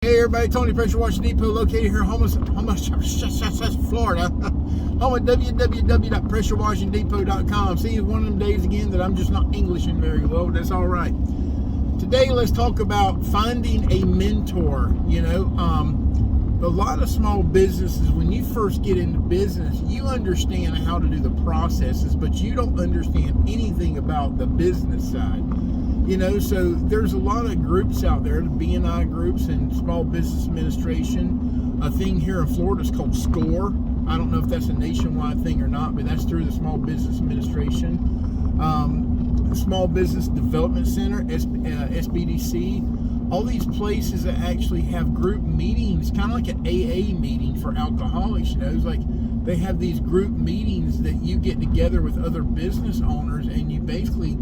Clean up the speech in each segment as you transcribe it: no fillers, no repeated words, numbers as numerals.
Hey everybody, Tony Pressure Washing Depot located here in Florida. Home at www.pressurewashingdepot.com. See, it's one of them days again that I'm just not Englishing very well, but that's all right. Today, let's talk about finding a mentor. A lot of small businesses, when you first get into business, you understand how to do the processes, but you don't understand anything about the business side. So there's a lot of groups out there, the BNI groups and Small Business Administration. A thing here in Florida is called SCORE. I don't know if that's a nationwide thing or not, but that's through the Small Business Administration. Small Business Development Center, SBDC. All these places that actually have group meetings, kind of like an AA meeting for alcoholics. It's like they have these group meetings that you get together with other business owners, and you basically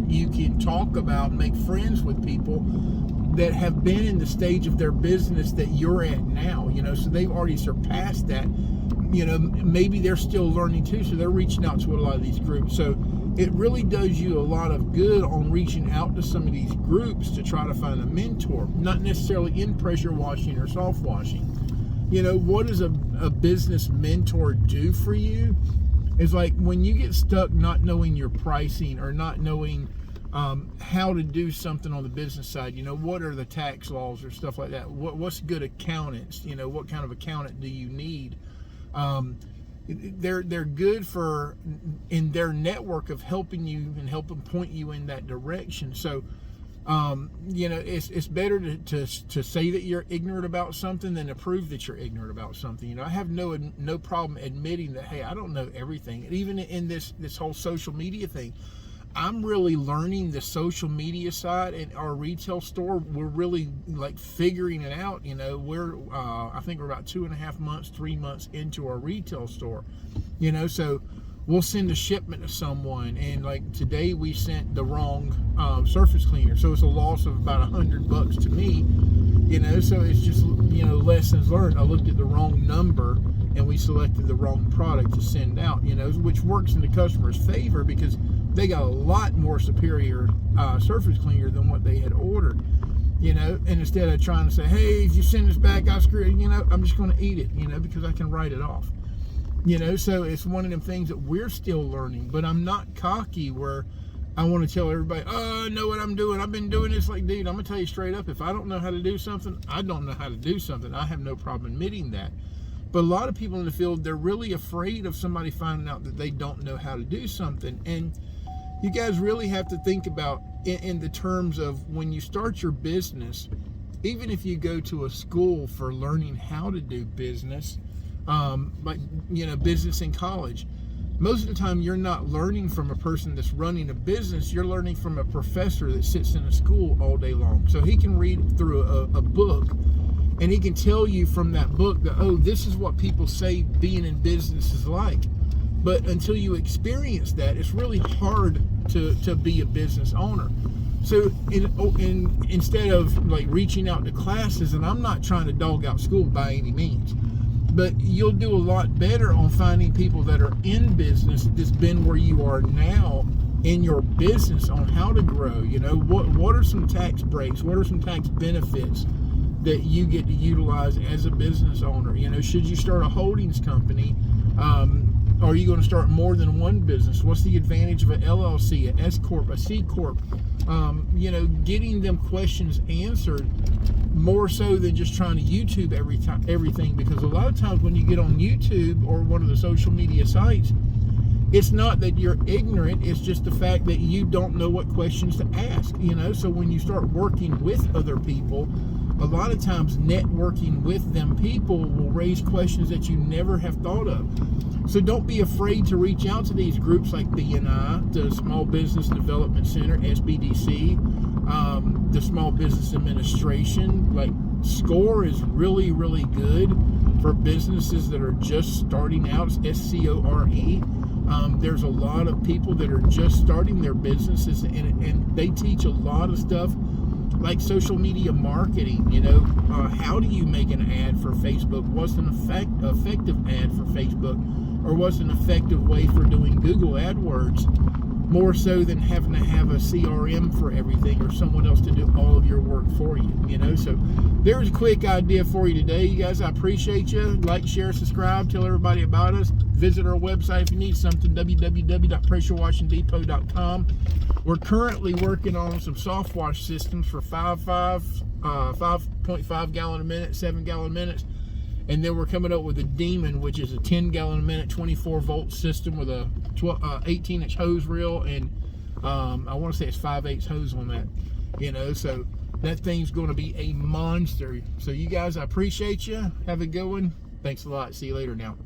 you can talk about, make friends with people that have been in the stage of their business that you're at now, so they've already surpassed that. Maybe they're still learning too, so they're reaching out to a lot of these groups. So it really does you a lot of good on reaching out to some of these groups to try to find a mentor, not necessarily in pressure washing or soft washing. What does a business mentor do for you? It's like when you get stuck not knowing your pricing or not knowing how to do something on the business side, what are the tax laws or stuff like that? What's good accountants? What kind of accountant do you need? They're good for in their network of helping you and helping point you in that direction. So it's better to say that you're ignorant about something than to prove that you're ignorant about something. I have no problem admitting that, hey, I don't know everything. And even in this whole social media thing, I'm really learning the social media side. And our retail store, we're really like figuring it out. I think we're about 2.5 months, 3 months into our retail store. So we'll send a shipment to someone, and like today we sent the wrong surface cleaner, so it's a loss of about $100 to me. So it's just lessons learned. I looked at the wrong number and we selected the wrong product to send out. Which works in the customer's favor because they got a lot more superior surface cleaner than what they had ordered. And instead of trying to say, hey, if you send this back, I'll screw it. I'm just going to eat it. Because I can write it off. So it's one of them things that we're still learning, but I'm not cocky where I want to tell everybody, oh, I know what I'm doing. I've been doing this. Like, dude, I'm going to tell you straight up, if I don't know how to do something, I don't know how to do something. I have no problem admitting that. But a lot of people in the field, they're really afraid of somebody finding out that they don't know how to do something. And you guys really have to think about in the terms of when you start your business, even if you go to a school for learning how to do business, business in college, most of the time you're not learning from a person that's running a business. You're learning from a professor that sits in a school all day long. So he can read through a book, and he can tell you from that book that, oh, this is what people say being in business is like. But until you experience that, it's really hard to be a business owner. So instead of like reaching out to classes, and I'm not trying to dog out school by any means, but you'll do a lot better on finding people that are in business that's been where you are now in your business on how to grow. What are some tax breaks? What are some tax benefits that you get to utilize as a business owner? Should you start a holdings company? Are you going to start more than one business? What's the advantage of an LLC, an S Corp, a C Corp? Getting them questions answered more so than just trying to YouTube everything, because a lot of times when you get on YouTube or one of the social media sites, it's not that you're ignorant, it's just the fact that you don't know what questions to ask. So when you start working with other people, a lot of times networking with them people will raise questions that you never have thought of. So don't be afraid to reach out to these groups like BNI, the Small Business Development Center, SBDC, the Small Business Administration. Like SCORE is really, really good for businesses that are just starting out. It's SCORE. There's a lot of people that are just starting their businesses, and they teach a lot of stuff like social media marketing. How do you make an ad for Facebook? What's an effective ad for Facebook? Or what's an effective way for doing Google AdWords? more so than having to have a CRM for everything or someone else to do all of your work for you, you know. So there's a quick idea for you today, you guys. I appreciate you. Like, share, subscribe, tell everybody about us. Visit our website if you need something, www.pressurewashingdepot.com. We're currently working on some soft wash systems for 5.5 gallon a minute, 7 gallon minutes. And then we're coming up with a Demon, which is a 10 gallon a minute, 24 volt system with a 18 inch hose reel. And I want to say it's 5/8 hose on that, you know. So that thing's going to be a monster. So you guys, I appreciate you. Have a good one. Thanks a lot. See you later now.